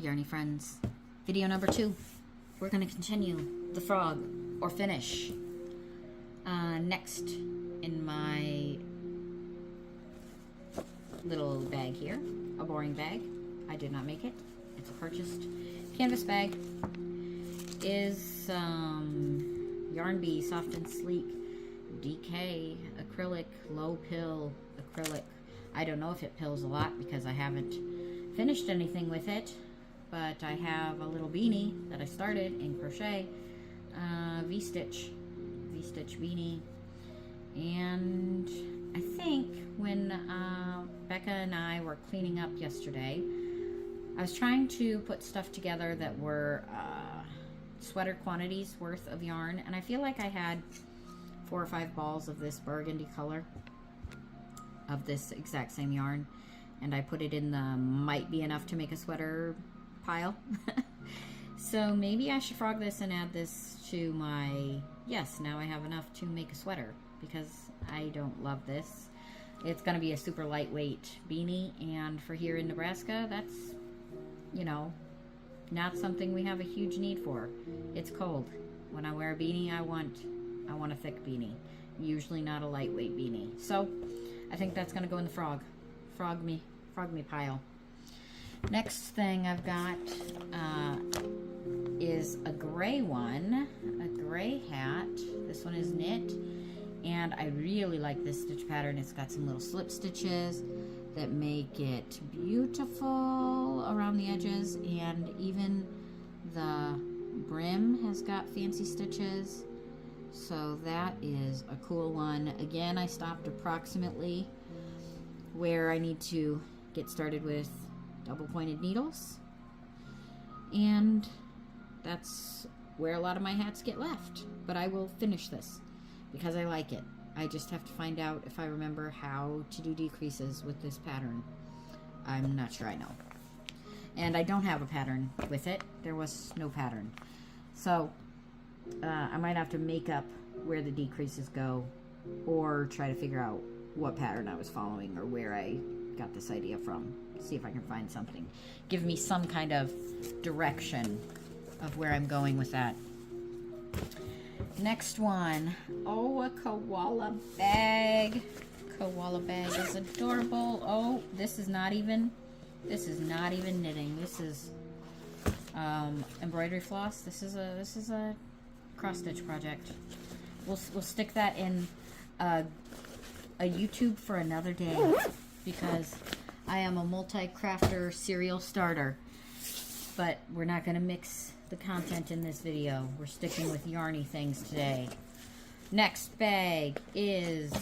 Yarny friends. Video number 2. We're going to continue the frog, or finish. Next in my little bag here, a boring bag. I did not make it. It's a purchased canvas bag. Is Yarn Bee Soft and Sleek DK acrylic, low pill acrylic. I don't know if it pills a lot because I haven't finished anything with it, but I have a little beanie that I started in crochet, V-stitch beanie. And I think when Becca and I were cleaning up yesterday, I was trying to put stuff together that were sweater quantities worth of yarn, and I feel like I had 4 or 5 balls of this burgundy color of this exact same yarn, and I put it in the might be enough to make a sweater pile. So maybe I should frog this and add this to my, yes, now I have enough to make a sweater, because I don't love this. It's going to be a super lightweight beanie, and for here in Nebraska, that's, you know, not something we have a huge need for. It's cold. When I wear a beanie, I want a thick beanie, usually not a lightweight beanie. So I think that's going to go in the frog me pile. Next thing I've got is a gray one, a gray hat. This one is knit, and I really like this stitch pattern. It's got some little slip stitches that make it beautiful around the edges, and even the brim has got fancy stitches. So that is a cool one. Again, I stopped approximately where I need to get started with double pointed needles, and that's where a lot of my hats get left. But I will finish this because I like it. I just have to find out if I remember how to do decreases with this pattern. I'm not sure I know. And I don't have a pattern with it. There was no pattern. So I might have to make up where the decreases go, or try to figure out what pattern I was following or where I got this idea from. See if I can find something. Give me some kind of direction of where I'm going with that. Next one. Oh, a koala bag. Koala bag is adorable. Oh, this is not even knitting. This is embroidery floss. This is a cross stitch project. We'll stick that in a YouTube for another day, because I am a multi-crafter serial starter. But we're not going to mix the content in this video. We're sticking with yarny things today. Next bag is,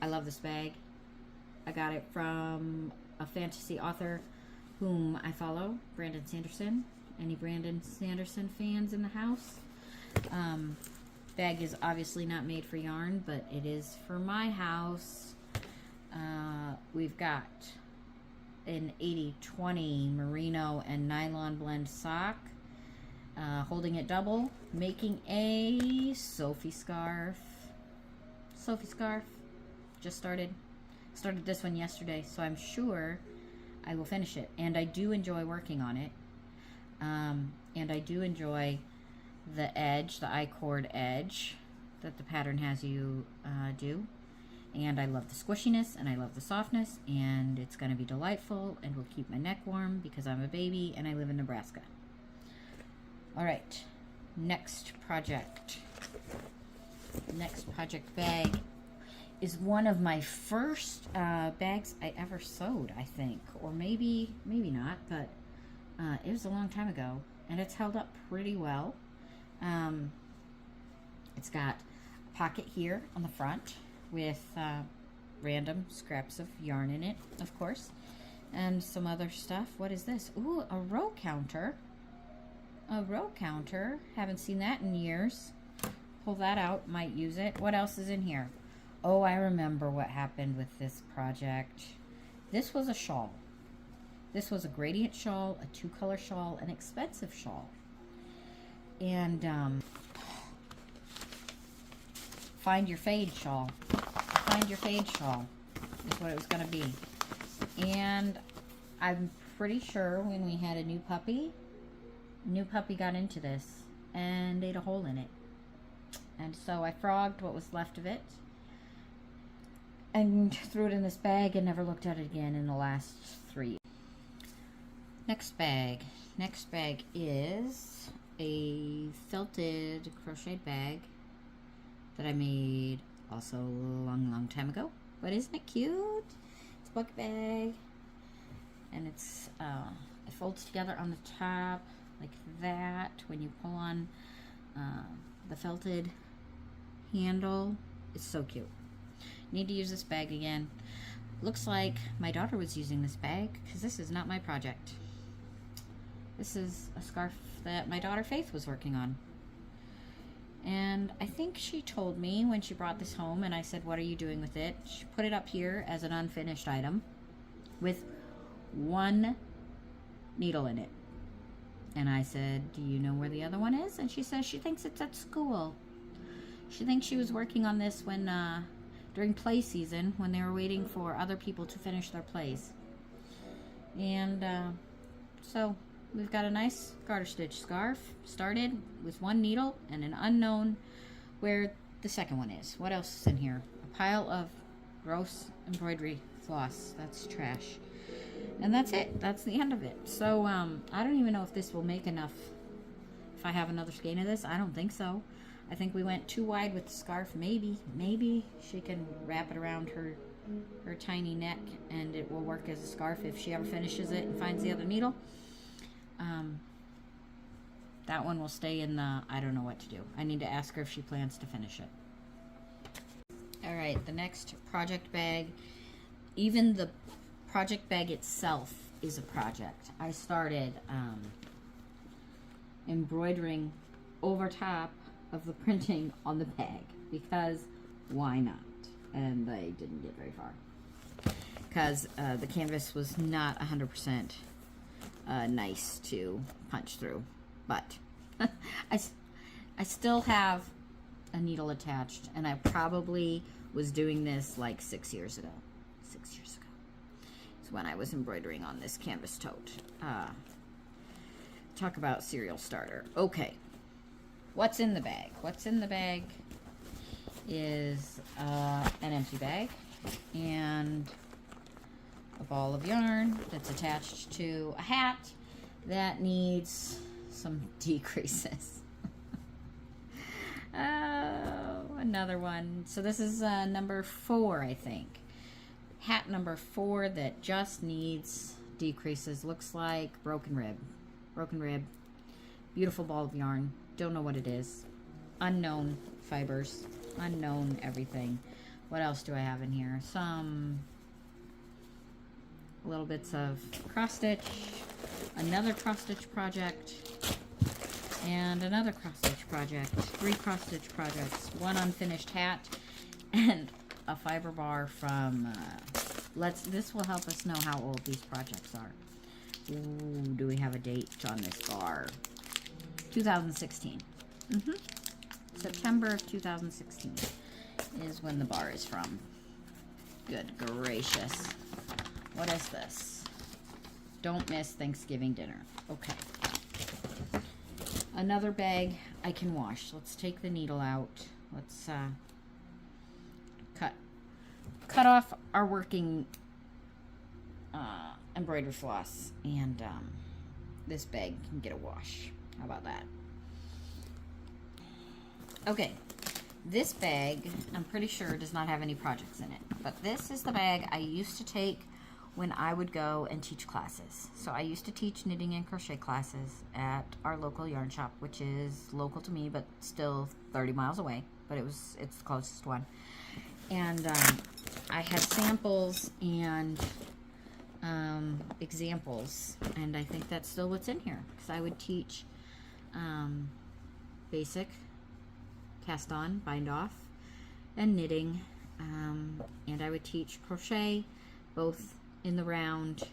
I love this bag. I got it from a fantasy author whom I follow, Brandon Sanderson. Any Brandon Sanderson fans in the house? Bag is obviously not made for yarn, but it is for my house. We've got an 80-20 merino and nylon blend sock, holding it double, making a Sophie scarf. Just started this one yesterday, so I'm sure I will finish it. And I do enjoy working on it, and I do enjoy the edge, the I-cord edge that the pattern has you do. And I love the squishiness, and I love the softness, and it's going to be delightful, and will keep my neck warm because I'm a baby and I live in Nebraska. All right, next project bag is one of my first bags I ever sewed, I think, or maybe not, but it was a long time ago, and it's held up pretty well. It's got a pocket here on the front with random scraps of yarn in it, of course, and some other stuff. What is this? Ooh, a row counter. A row counter. Haven't seen that in years. Pull that out. Might use it. What else is in here? Oh, I remember what happened with this project. This was a shawl. This was a gradient shawl, a 2-color shawl, an expensive shawl. And find your fade shawl. Find your fade shawl is what it was going to be. And I'm pretty sure when we had a new puppy got into this and ate a hole in it. And so I frogged what was left of it and threw it in this bag and never looked at it again in the last 3 years. Next bag. Next bag is a felted crochet bag that I made also a long time ago. But isn't it cute? It's a bucket bag. And it's, it folds together on the top like that when you pull on the felted handle. It's so cute. Need to use this bag again. Looks like my daughter was using this bag because this is not my project. This is a scarf that my daughter Faith was working on. And I think she told me when she brought this home and I said, what are you doing with it? She put it up here as an unfinished item with one needle in it. And I said, do you know where the other one is? And she says she thinks it's at school. She thinks she was working on this when during play season when they were waiting for other people to finish their plays. And so we've got a nice garter stitch scarf started with one needle and an unknown where the second one is. What else is in here? A pile of gross embroidery floss. That's trash. And that's it. That's the end of it. So I don't even know if this will make enough. If I have another skein of this, I don't think so. I think we went too wide with the scarf. Maybe she can wrap it around her tiny neck and it will work as a scarf if she ever finishes it and finds the other needle. That one will stay in the, I don't know what to do. I need to ask her if she plans to finish it. All right, the next project bag, even the project bag itself is a project. I started embroidering over top of the printing on the bag because why not? And I didn't get very far because the canvas was not 100% nice to punch through, but I still have a needle attached, and I probably was doing this like 6 years ago. 6 years ago is when I was embroidering on this canvas tote. Talk about serial starter. Okay, what's in the bag? What's in the bag is an empty bag and a ball of yarn that's attached to a hat that needs some decreases. Oh, another one. So this is number 4, I think. Hat number 4 that just needs decreases. Looks like broken rib. Broken rib. Beautiful ball of yarn. Don't know what it is. Unknown fibers. Unknown everything. What else do I have in here? Some little bits of cross stitch. Another cross stitch project. And another cross stitch project. 3 cross stitch projects. 1 unfinished hat. And a fiber bar from this will help us know how old these projects are. Ooh, do we have a date on this bar? 2016. September of 2016 is when the bar is from. Good gracious. What is this? Don't miss Thanksgiving dinner. Okay. Another bag I can wash. Let's take the needle out. Let's cut off our working embroidery floss, and this bag can get a wash. How about that? Okay, this bag I'm pretty sure does not have any projects in it, but this is the bag I used to take when I would go and teach classes. So I used to teach knitting and crochet classes at our local yarn shop, which is local to me, but still 30 miles away, but it's the closest one. And I had samples and examples, and I think that's still what's in here, because I would teach basic cast on, bind off, and knitting, and I would teach crochet both in the round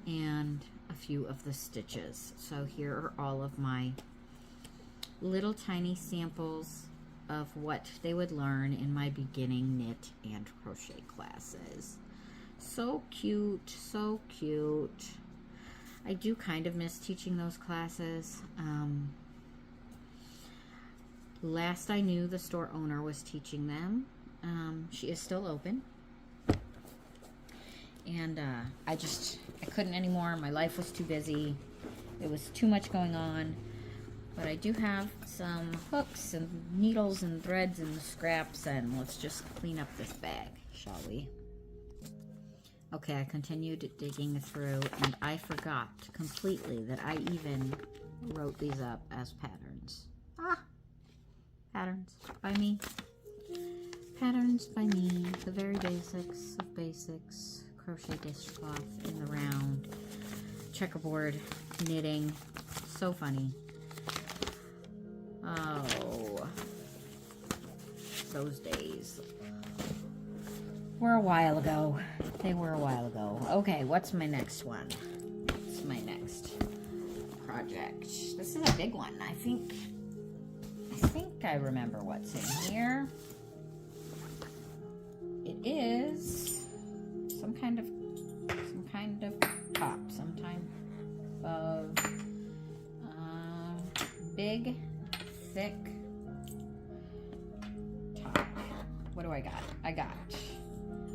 and a few of the stitches. So here are all of my little tiny samples of what they would learn in my beginning knit and crochet classes. So cute, so cute. I do kind of miss teaching those classes. Last I knew, the store owner was teaching them. She is still open. And I couldn't anymore. My life was too busy. It was too much going on. But I do have some hooks and needles and threads and scraps, and let's just clean up this bag, shall we? Okay, I continued digging through, and I forgot completely that I even wrote these up as patterns. Patterns by me. Patterns by me. The very basics of basics. Crochet dishcloth in the round. Checkerboard knitting. So funny. Oh, those days were a while ago. They were a while ago. Okay, what's my next one? What's my next project? This is a big one. I think I remember what's in here. It is some kind of top, some kind of big, thick top. What do I got? I got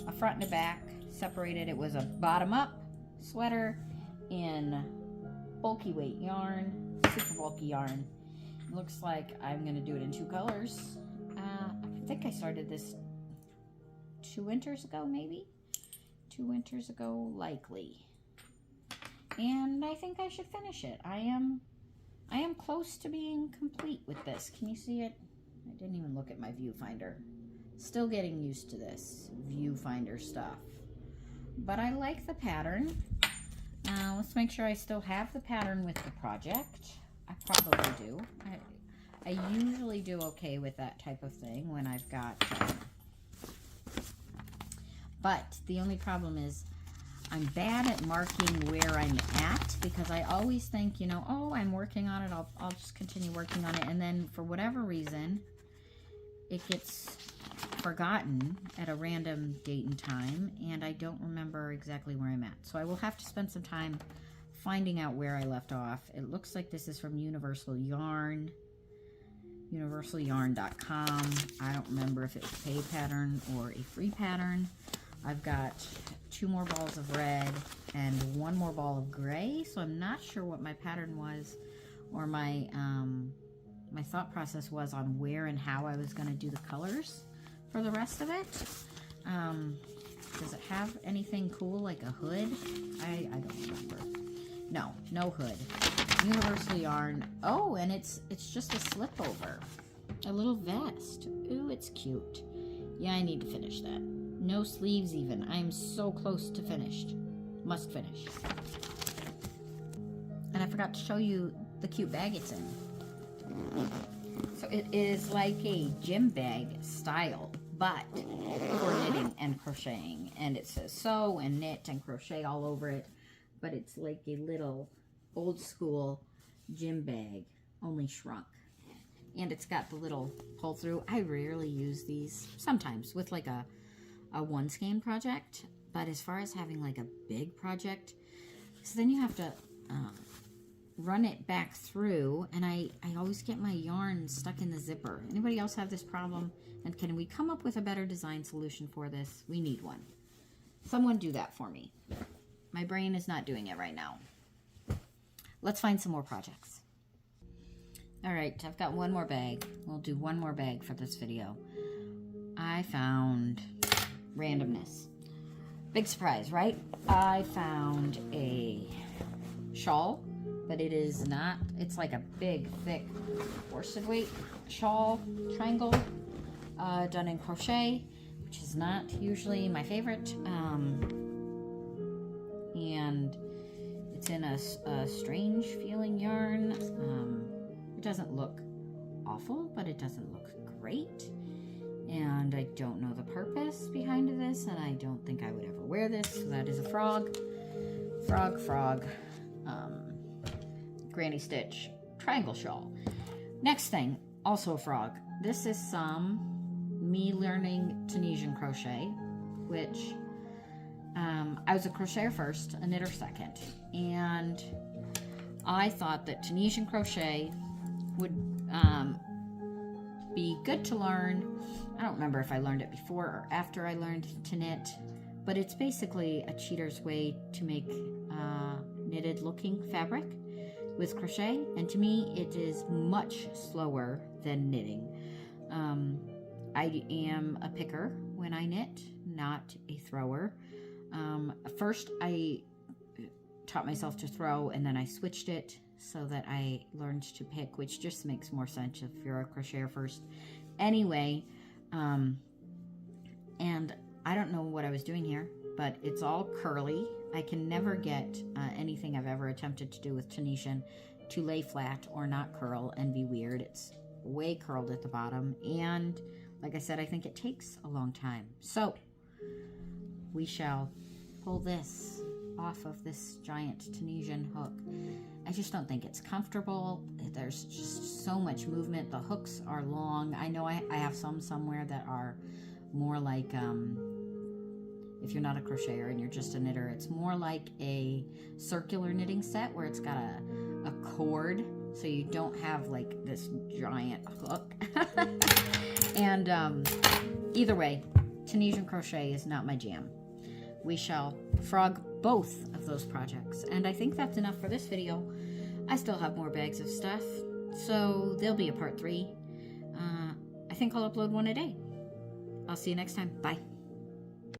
a front and a back separated. It was a bottom up sweater in bulky weight yarn, super bulky yarn. It looks like I'm gonna do it in 2 colors. I think I started this 2 winters ago, maybe 2 winters ago, likely. And I think I should finish it. I am close to being complete with this. Can you see it? I didn't even look at my viewfinder. Still getting used to this viewfinder stuff. But I like the pattern. Let's make sure I still have the pattern with the project. I probably do. I usually do okay with that type of thing when I've got... but the only problem is I'm bad at marking where I'm at, because I always think, you know, oh, I'm working on it. I'll just continue working on it. And then for whatever reason, it gets forgotten at a random date and time, and I don't remember exactly where I'm at. So I will have to spend some time finding out where I left off. It looks like this is from Universal Yarn, universalyarn.com. I don't remember if it's a pay pattern or a free pattern. I've got 2 more balls of red and 1 more ball of gray, so I'm not sure what my pattern was, or my my thought process was on where and how I was going to do the colors for the rest of it. Does it have anything cool like a hood? I don't remember. No hood. Universal Yarn. Oh, and it's just a slip over, a little vest. Ooh, it's cute. Yeah, I need to finish that. No sleeves even. I'm so close to finished. Must finish. And I forgot to show you the cute bag it's in. So it is like a gym bag style, but for knitting and crocheting. And it says sew and knit and crochet all over it. But it's like a little old school gym bag, only shrunk. And it's got the little pull through. I rarely use these, sometimes with like a one skein project, but as far as having like a big project, so then you have to run it back through, and I always get my yarn stuck in the zipper. Anybody else have this problem? And can we come up with a better design solution for this? We need one. Someone do that for me. My brain is not doing it right now. Let's find some more projects. All right, I've got 1 more bag. We'll do 1 more bag for this video. I found randomness. Big surprise, right? I found a shawl, but it is not, it's like a big, thick worsted weight shawl, triangle, done in crochet, which is not usually my favorite. And it's in a strange feeling yarn. It doesn't look awful, but it doesn't look great. And I don't know the purpose behind this, and I don't think I would ever wear this. So that is a frog, granny stitch triangle shawl. Next thing, also a frog. This is me learning Tunisian crochet, which I was a crocheter first, a knitter second, and I thought that Tunisian crochet would be good to learn. I don't remember if I learned it before or after I learned to knit, but it's basically a cheater's way to make knitted looking fabric with crochet, and to me it is much slower than knitting. I am a picker when I knit, not a thrower. First I taught myself to throw, and then I switched it so that I learned to pick, which just makes more sense if you're a crocheter first. Anyway, and I don't know what I was doing here, but it's all curly. I can never get anything I've ever attempted to do with Tunisian to lay flat or not curl and be weird. It's way curled at the bottom, and like I said, I think it takes a long time. So we shall pull this off of this giant Tunisian hook. I just don't think it's comfortable. There's just so much movement. The hooks are long. I know I have some somewhere that are more like, if you're not a crocheter and you're just a knitter, it's more like a circular knitting set where it's got a cord, so you don't have like this giant hook. And either way, Tunisian crochet is not my jam. We shall frog both of those projects. And I think that's enough for this video. I still have more bags of stuff, so there'll be a part 3. I think I'll upload one a day. I'll see you next time. Bye.